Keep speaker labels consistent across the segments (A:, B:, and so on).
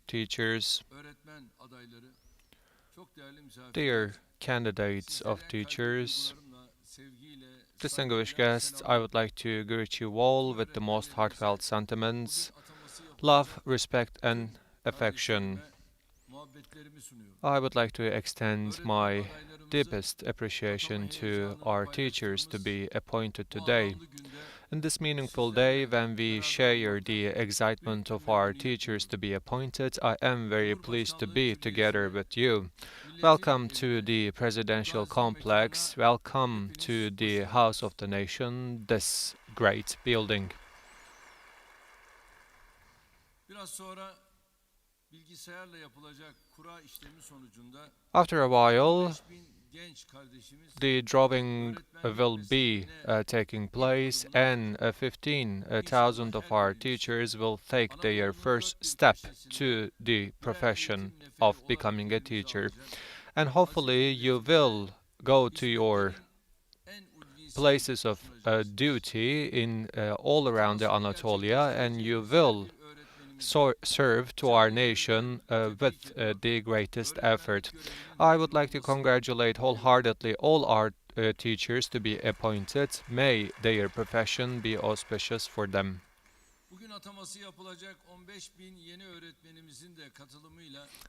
A: teachers, dear candidates of teachers, distinguished guests, I would like to greet you all with the most heartfelt sentiments, love, respect, and affection. I would like to extend my deepest appreciation to our teachers to be appointed today. In this meaningful day, when we share the excitement of our teachers to be appointed, I am very pleased to be together with you. Welcome to the presidential complex. Welcome to the House of the Nation, this great building. After a while, the drawing will be taking place, and 15,000 of our teachers will take their first step to the profession of becoming a teacher. And hopefully you will go to your places of duty in all around the Anatolia, and you will serve to our nation with the greatest effort. I would like to congratulate wholeheartedly all our teachers to be appointed. May their profession be auspicious for them.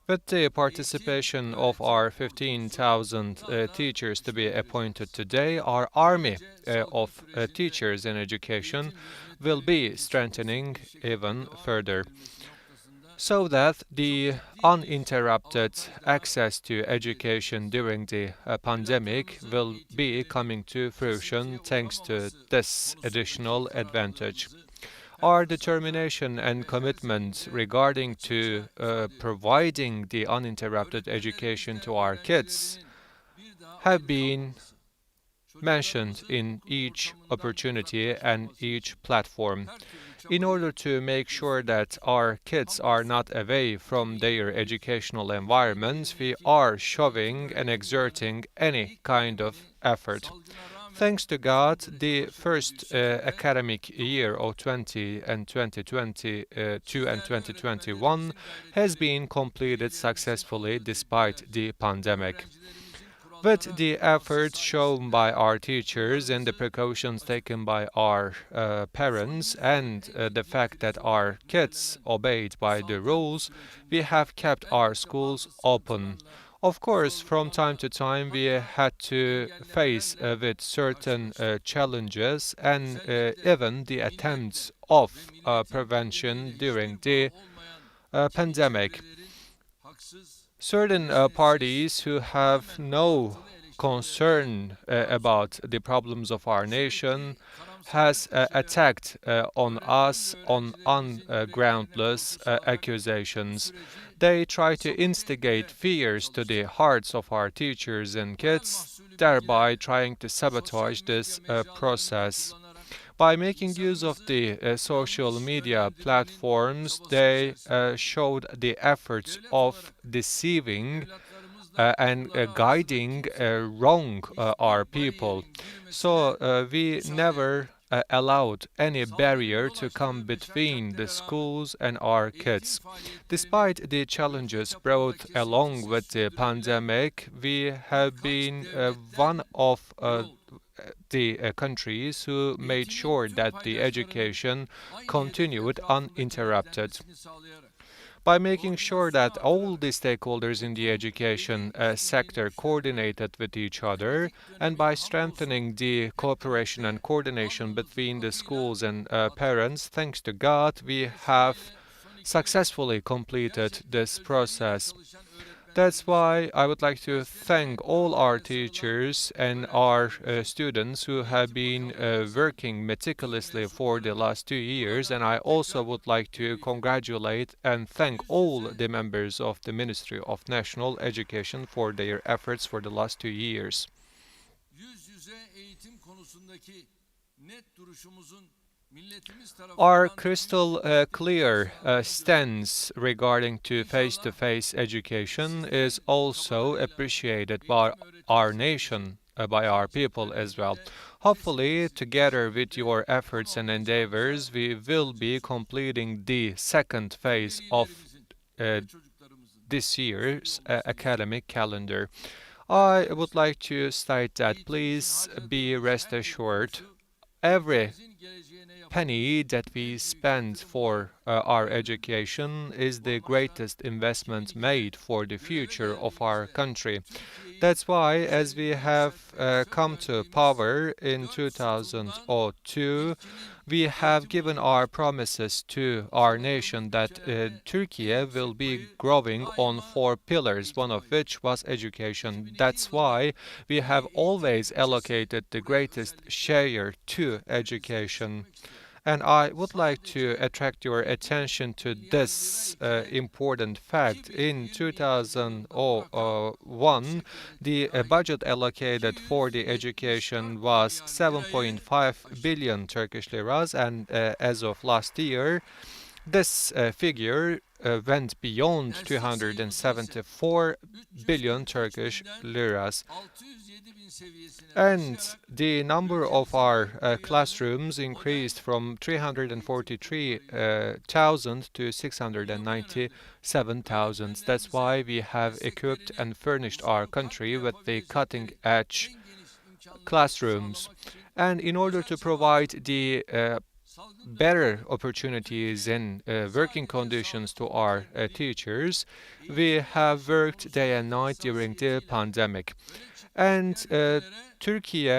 A: With the participation of our 15,000 teachers to be appointed today, our army of teachers in education will be strengthening even further, so that the uninterrupted access to education during the pandemic will be coming to fruition thanks to this additional advantage. Our determination and commitment regarding to providing the uninterrupted education to our kids have been mentioned in each opportunity and each platform. In order to make sure that our kids are not away from their educational environment, we are showing and exerting any kind of effort. Thanks to God, the first academic year of 2022 and 2021 has been completed successfully despite the pandemic. With the efforts shown by our teachers and the precautions taken by our parents and the fact that our kids obeyed by the rules, we have kept our schools open. Of course, from time to time we had to face with certain challenges and even the attempts of prevention during the pandemic. Certain parties who have no concern about the problems of our nation has attacked on us on ungroundless accusations. They try to instigate fears to the hearts of our teachers and kids, thereby trying to sabotage this process. By making use of the social media platforms, they showed the efforts of deceiving and guiding wrong our people. So we never allowed any barrier to come between the schools and our kids. Despite the challenges brought along with the pandemic, we have been one of the countries who made sure that the education continued uninterrupted. By making sure that all the stakeholders in the education sector coordinated with each other, and by strengthening the cooperation and coordination between the schools and parents, thanks to God, we have successfully completed this process. That's why I would like to thank all our teachers and our students who have been working meticulously for the last 2 years, and I also would like to congratulate and thank all the members of the Ministry of National Education for their efforts for the last 2 years. Our crystal clear stance regarding to face-to-face education is also appreciated by our nation, by our people as well. Hopefully, together with your efforts and endeavors, we will be completing the second phase of this year's academic calendar. I would like to state that please be rest assured every penny that we spend for our education is the greatest investment made for the future of our country. That's why, as we have come to power in 2002, we have given our promises to our nation that Turkey will be growing on four pillars, one of which was education. That's why we have always allocated the greatest share to education. And I would like to attract your attention to this important fact. In 2001, the budget allocated for the education was 7.5 billion Turkish liras, and as of last year, this figure went beyond 274 billion Turkish liras. And the number of our classrooms increased from 343,000 to 697,000. That's why we have equipped and furnished our country with the cutting-edge classrooms. And in order to provide the better opportunities and working conditions to our teachers, we have worked day and night during the pandemic. And Turkey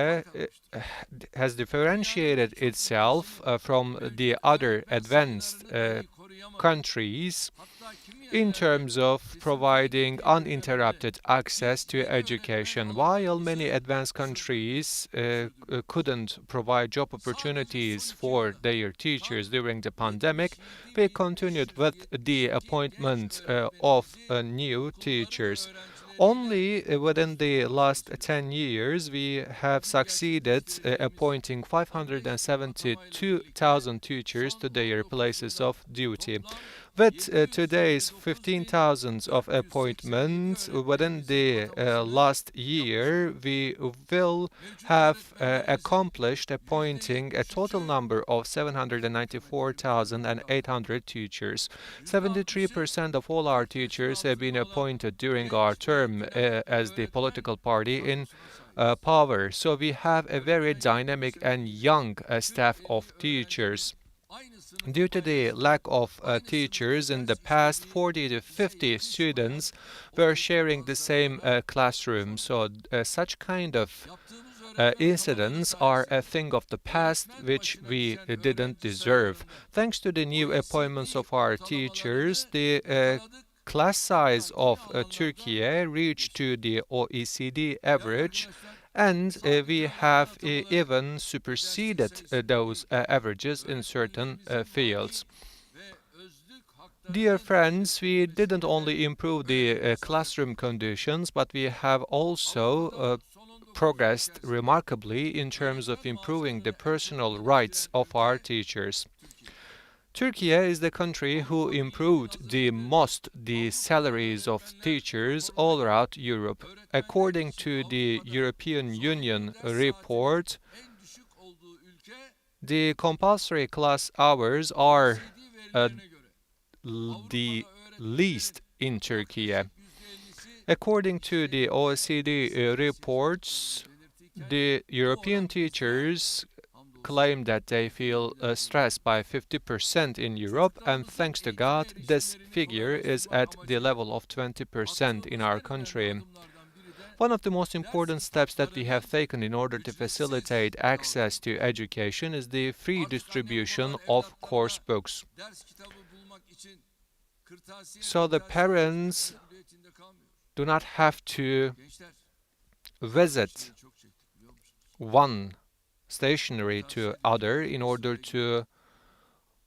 A: has differentiated itself from the other advanced countries in terms of providing uninterrupted access to education. While many advanced countries couldn't provide job opportunities for their teachers during the pandemic, we continued with the appointment of new teachers. Only within the last 10 years, we have succeeded appointing 572,000 teachers to their places of duty. With today's 15,000 of appointments within the last year, we will have accomplished appointing a total number of 794,800 teachers. 73% of all our teachers have been appointed during our term as the political party in power. So we have a very dynamic and young staff of teachers. Due to the lack of teachers in the past, 40 to 50 students were sharing the same classroom. So such kind of incidents are a thing of the past which we didn't deserve. Thanks to the new appointments of our teachers, the class size of Turkey reached to the OECD average, and we have even superseded those averages in certain fields. Dear friends, we didn't only improve the classroom conditions, but we have also progressed remarkably in terms of improving the personal rights of our teachers. Turkey is the country who improved the most the salaries of teachers all around Europe. According to the European Union report, the compulsory class hours are the least in Turkey. According to the OECD reports, the European teachers claim that they feel stressed by 50% in Europe, and thanks to God, this figure is at the level of 20% in our country. One of the most important steps that we have taken in order to facilitate access to education is the free distribution of course books. So the parents do not have to visit one stationery to other in order to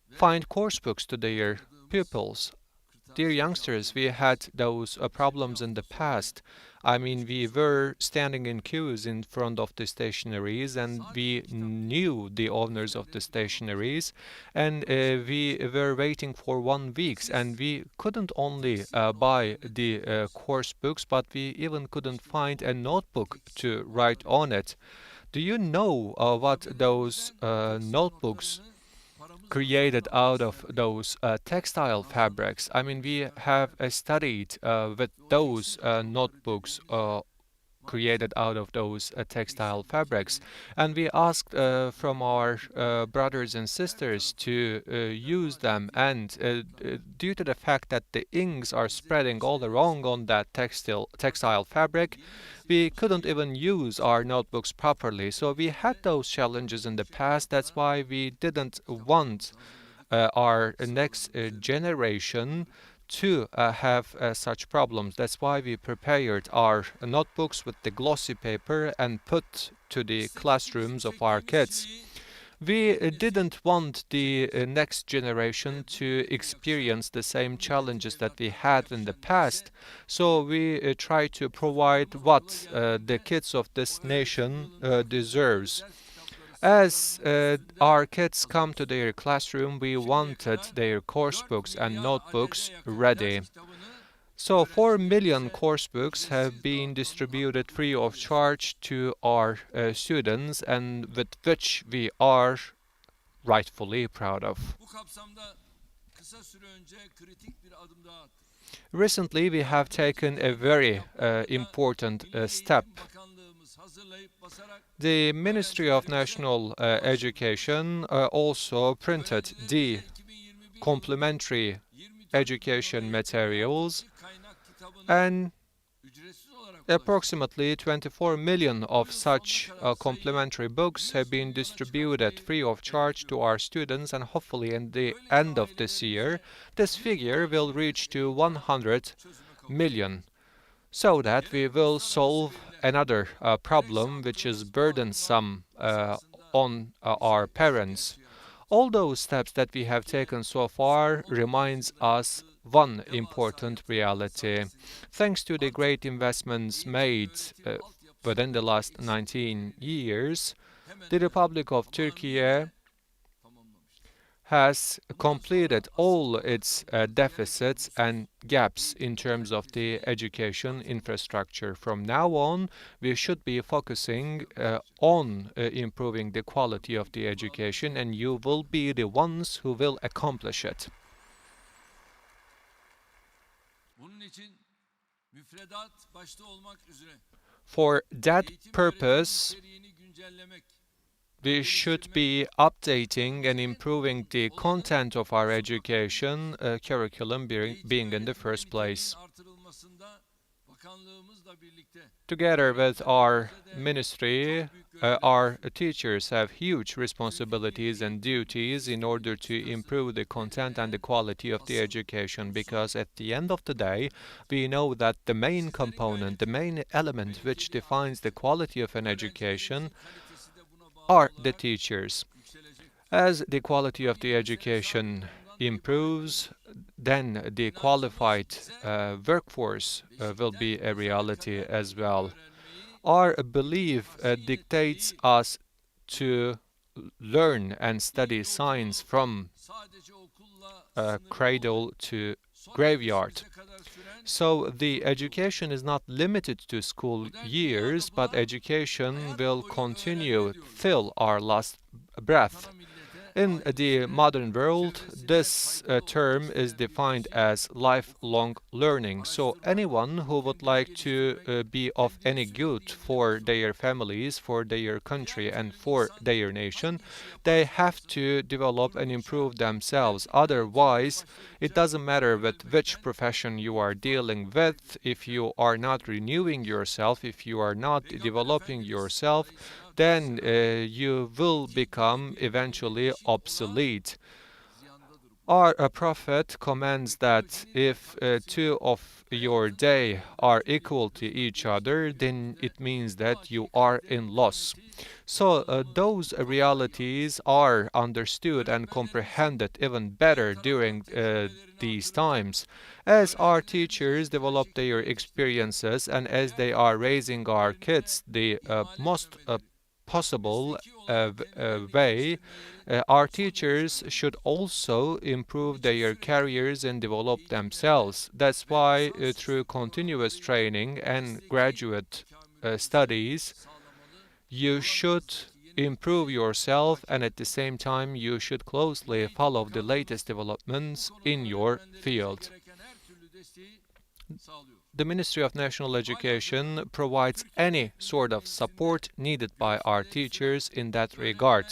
A: find course books to their pupils. Dear youngsters, we had those problems in the past. I mean, we were standing in queues in front of the stationeries, and we knew the owners of the stationeries, and we were waiting for 1 week, and we couldn't only buy the course books, but we even couldn't find a notebook to write on it. Do you know what those notebooks created out of those textile fabrics. I mean, we have studied with those notebooks created out of those textile fabrics. And we asked from our brothers and sisters to use them. And due to the fact that the inks are spreading all around on that textile fabric, we couldn't even use our notebooks properly. So we had those challenges in the past. That's why we didn't want our next generation to have such problems. That's why we prepared our notebooks with the glossy paper and put to the classrooms of our kids. We didn't want the next generation to experience the same challenges that we had in the past, so we try to provide what the kids of this nation deserves. As our kids come to their classroom, we wanted their course books and notebooks ready. So 4 million course books have been distributed free of charge to our students, and with which we are rightfully proud of. Recently, we have taken a very important step. The Ministry of National Education also printed the complementary education materials, and approximately 24 million of such complementary books have been distributed free of charge to our students, and hopefully in the end of this year, this figure will reach to 100 million, so that we will solve another problem which is burdensome on our parents. All those steps that we have taken so far reminds us one important reality. Thanks to the great investments made within the last 19 years, the Republic of Turkey has completed all its deficits and gaps in terms of the education infrastructure. From now on, we should be focusing on improving the quality of the education, and you will be the ones who will accomplish it. For that purpose, we should be updating and improving the content of our education curriculum being in the first place. Together with our ministry, our teachers have huge responsibilities and duties in order to improve the content and the quality of the education, because at the end of the day, we know that the main component, the main element which defines the quality of an education are the teachers. As the quality of the education improves, then the qualified workforce will be a reality as well. Our belief dictates us to learn and study science from cradle to graveyard. So the education is not limited to school years, but education will continue till our last breath. In the modern world, this term is defined as lifelong learning. So anyone who would like to be of any good for their families, for their country, and for their nation, they have to develop and improve themselves. Otherwise, it doesn't matter with which profession you are dealing with. If you are not renewing yourself, if you are not developing yourself, then you will become eventually obsolete. Our prophet commands that if two of your day are equal to each other, then it means that you are in loss. So those realities are understood and comprehended even better during these times. As our teachers develop their experiences and as they are raising our kids the most possible way, our teachers should also improve their careers and develop themselves. That's why through continuous training and graduate studies, you should improve yourself, and at the same time you should closely follow the latest developments in your field. The Ministry of National Education provides any sort of support needed by our teachers in that regard.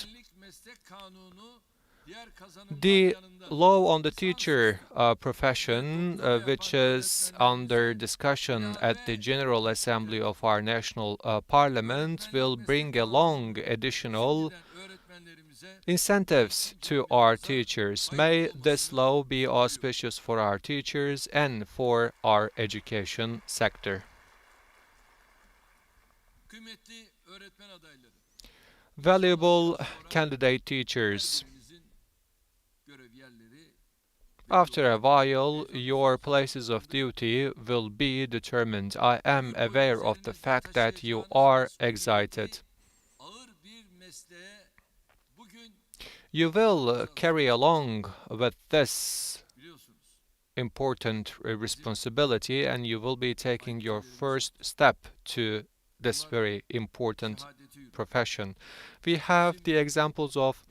A: The law on the teacher profession, which is under discussion at the General Assembly of our national parliament, will bring along additional incentives to our teachers. May this law be auspicious for our teachers and for our education sector. Valuable candidate teachers, after a while, your places of duty will be determined. I am aware of the fact that you are excited. You will carry along with this important responsibility, and you will be taking your first step to this very important profession. We have the examples of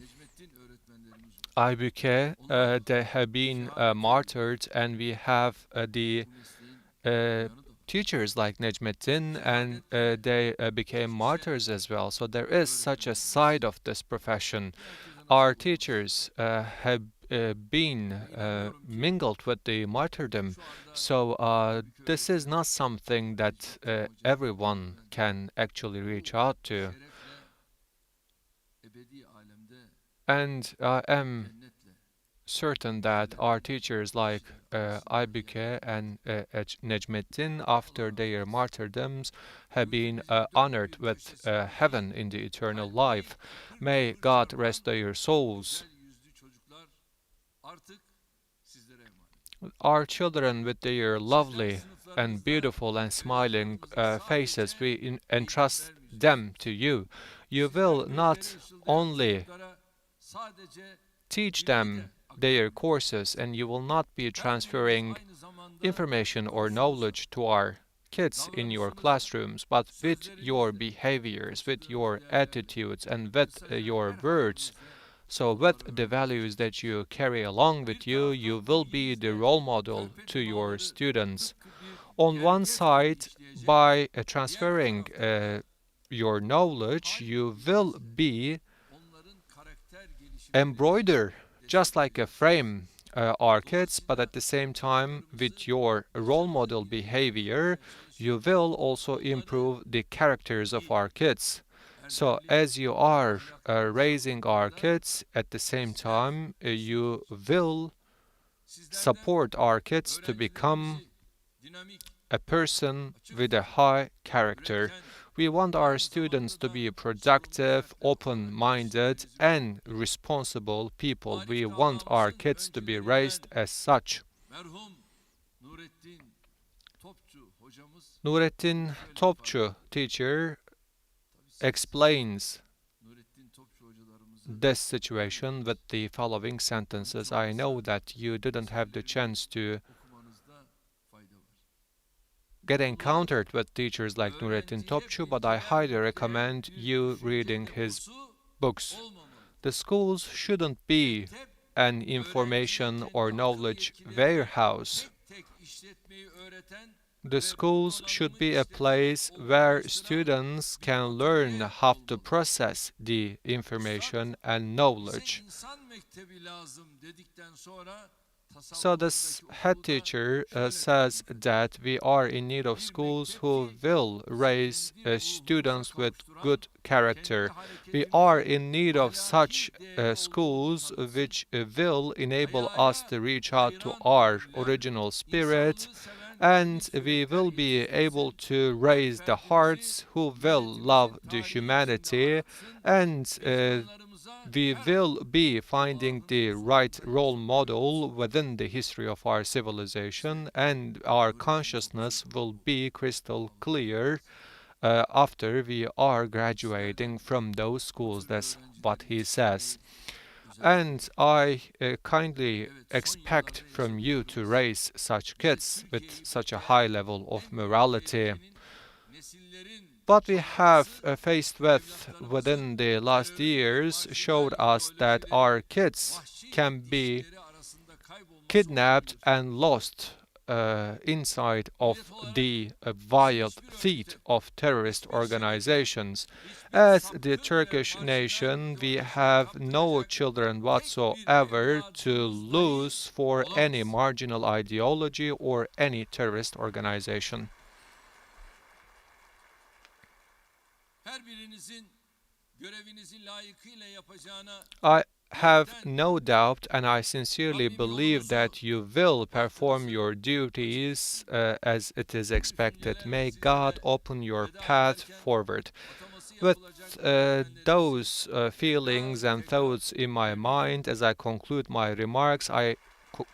A: Aybüke, they have been martyred, and we have the teachers like Necmettin, and they became martyrs as well. So there is such a side of this profession. Our teachers have been mingled with the martyrdom. So this is not something that everyone can actually reach out to. And I am certain that our teachers like Aybüke and Necmettin, after their martyrdoms, have been honored with heaven in the eternal life. May God rest their souls. Our children, with their lovely and beautiful and smiling faces, we entrust them to you. You will not only teach them their courses, and you will not be transferring information or knowledge to our kids in your classrooms, but with your behaviors, with your attitudes, and with your words. So with the values that you carry along with you, you will be the role model to your students. On one side, by transferring your knowledge, you will be embroider just like a frame our kids, but at the same time, with your role model behavior, you will also improve the characters of our kids. So as you are raising our kids, at the same time, you will support our kids to become a person with a high character. We want our students to be productive, open-minded, and responsible people. We want our kids to be raised as such. Nurettin Topçu, teacher, explains this situation with the following sentences. I know that you didn't have the chance to get encountered with teachers like Nurettin Topçu, but I highly recommend you reading his books. The schools shouldn't be an information or knowledge warehouse. The schools should be a place where students can learn how to process the information and knowledge. So this head teacher says that we are in need of schools who will raise students with good character. We are in need of such schools which will enable us to reach out to our original spirit, and we will be able to raise the hearts who will love the humanity, and we will be finding the right role model within the history of our civilization, and our consciousness will be crystal clear after we are graduating from those schools. That's what he says. And I kindly expect from you to raise such kids with such a high level of morality. What we have faced with within the last years showed us that our kids can be kidnapped and lost inside of the wild feet of terrorist organizations. As the Turkish nation, we have no children whatsoever to lose for any marginal ideology or any terrorist organization. I have no doubt, and I sincerely believe that you will perform your duties as it is expected. May God open your path forward. With those feelings and thoughts in my mind, as I conclude my remarks, I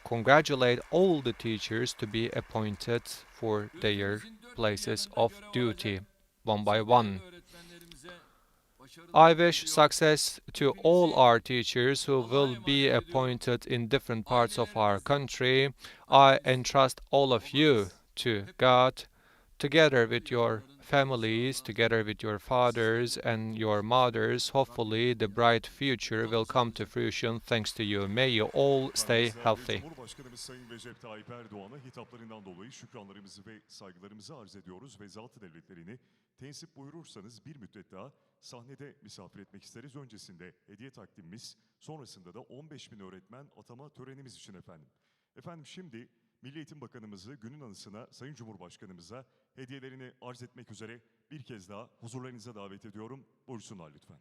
A: congratulate all the teachers to be appointed for their places of duty, one by one. I wish success to all our teachers who will be appointed in different parts of our country. I entrust all of you to God, together with your families, together with your fathers and your mothers. Hopefully, the bright future will come to fruition thanks to you. May you all stay healthy.
B: Cumhurbaşkanımız Sayın Recep Tayyip Erdoğan'a hitaplarından dolayı şükranlarımızı ve saygılarımızı arz ediyoruz ve zat-ı devletlerini tensip buyurursanız bir müddet daha sahnede misafir etmek isteriz. Öncesinde hediye takdimimiz, sonrasında da 15.000 öğretmen atama törenimiz için efendim. Efendim şimdi Milli Eğitim Bakanımızı günün anısına Sayın Cumhurbaşkanımıza hediyelerini arz etmek üzere bir kez daha huzurlarınıza davet ediyorum. Buyursunlar lütfen.